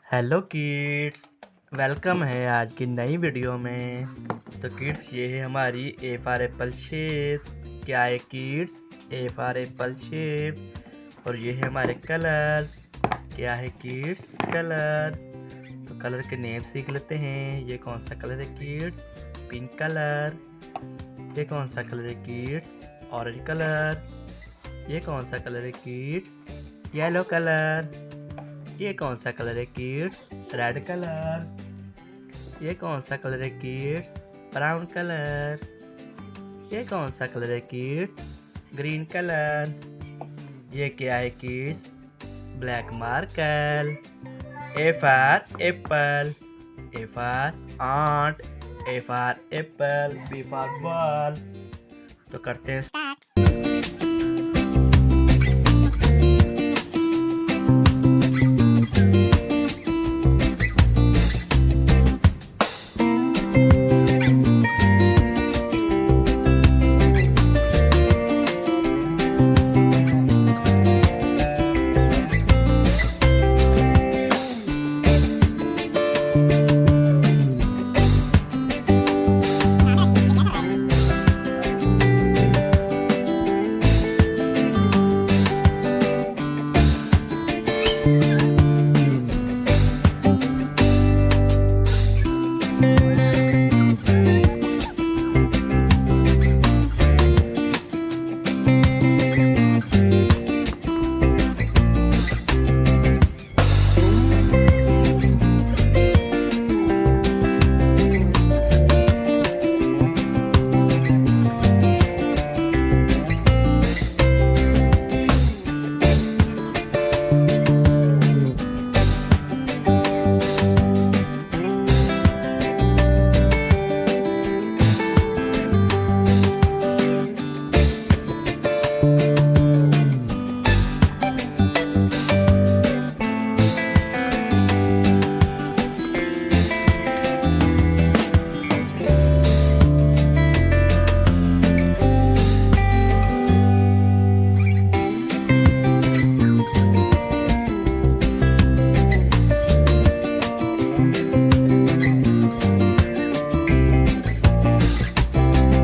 Hello kids, welcome है आज की नई वीडियो में। तो किड्स, ये है हमारी ए फॉर एप्पल शेप्स। क्या है kids? A for Apple shapes. और ये है हमारे कलर। क्या है किड्स? कलर। तो कलर के नेम सीख लेते हैं। ये कौन सा कलर है किड्स? Pink colour. ये कौन सा कलर है किड्स? Orange colour. ये कौन सा कलर है किड्स? Yellow colour. ये कौन सा कलर है किड्स? Red colour. ये कौन सा कलर है किड्स? Brown colour. ये कौन सा कलर है किड्स? Green colour. ये क्या है kids? Black marker. A for apple. A for ant. A for apple. B for ball. तो करते हैं स्टार्ट।